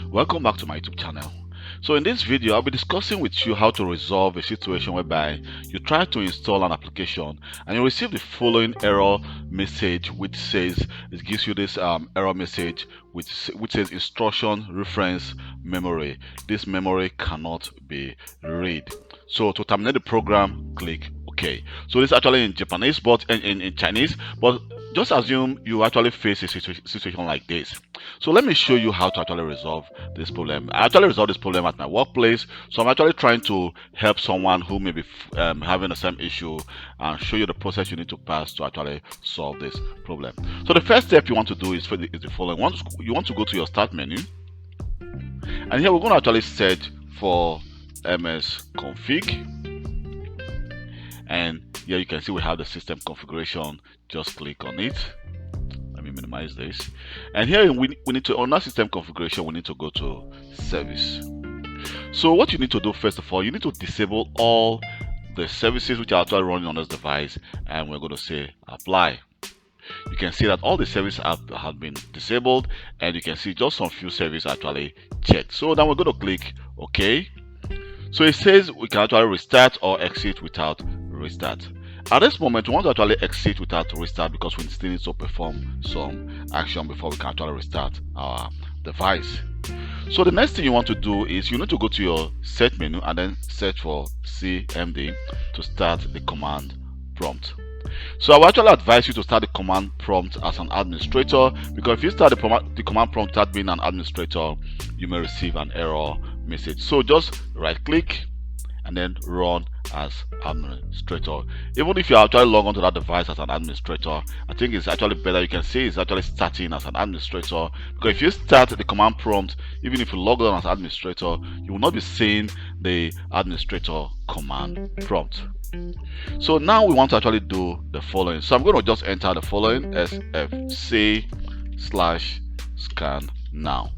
Welcome back to my YouTube channel. So in this video, I'll be discussing with you how to resolve a situation whereby you try to install an application and you receive the following error message, which says, it gives you this error message which says instruction reference memory. This memory cannot be read. So to terminate the program, click OK. So this is actually in Japanese, but in Chinese, but just assume you actually face a situation like this. So let me show you how to actually resolve this problem. I actually resolved this problem at my workplace, so I'm actually trying to help someone who may be having the same issue and show you the process you need to pass to actually solve this problem. So the first step you want to do is the following. You want to go to your start menu, and here we're going to actually search for MS config, and here you can see we have the system configuration. Just click on it. Let me minimize this, and here we need to, on our system configuration, we need to go to service. So what you need to do, first of all, you need to disable all the services which are actually running on this device, and we're going to say apply. You can see that all the services have been disabled, and you can see just some few services actually checked. So then we're going to click OK. So it says we can actually restart or exit without restart. At this moment, we want to actually exit without restart because we still need to perform some action before we can actually restart our device. So the next thing you want to do is you need to go to your set menu and then search for CMD to start the command prompt. So I will actually advise you to start the command prompt as an administrator, because if you start the command prompt without being an administrator, you may receive an error message. So just right click and then run as administrator. Even if you actually log onto that device as an administrator, I think it's actually better. You can see it's actually starting as an administrator, because if you start the command prompt, even if you log on as administrator, you will not be seeing the administrator command prompt. So now we want to actually do the following. So I'm going to just enter the following: sfc/scan now.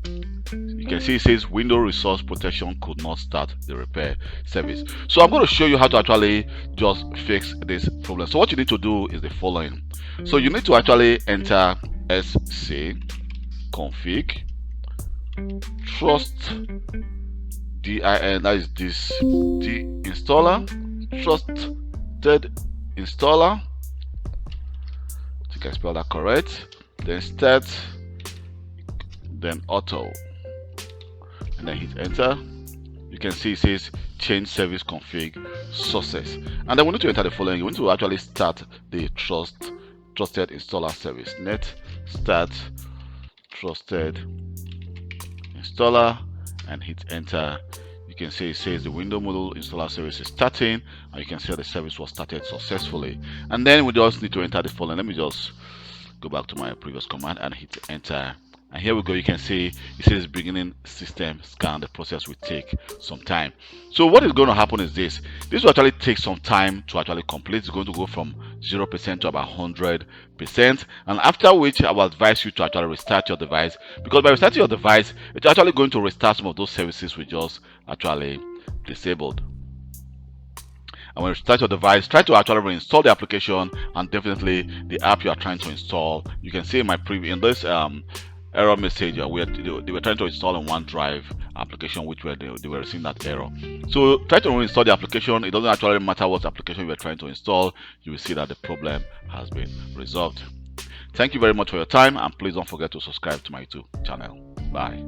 You can see it says Windows Resource Protection could not start the repair service. So I'm going to show you how to actually just fix this problem. So what you need to do is the following. So you need to actually enter sc config trust din, that is this the installer, trusted installer, I think I spelled that correct, then start, then auto, and then hit enter. You can see it says change service config success, and then we need to enter the following. We need to actually start the trusted installer service. Net start trusted installer and hit enter. You can see it says the window module installer service is starting, and you can see the service was started successfully. And then we just need to enter the following. Let me just go back to my previous command and hit enter. And here we go. You can see it says beginning system scan. The process will take some time. So what is going to happen is this will actually take some time to actually complete. It's going to go from 0% to about 100%, and after which I will advise you to actually restart your device, because by restarting your device, it's actually going to restart some of those services we just actually disabled. And when you start your device, try to actually reinstall the application, and definitely the app you are trying to install. You can see in my in this error message, they were trying to install in OneDrive application, which they were receiving that error. So try to reinstall the application. It doesn't actually matter what application you were trying to install. You will see that the problem has been resolved. Thank you very much for your time, and please don't forget to subscribe to my YouTube channel. Bye.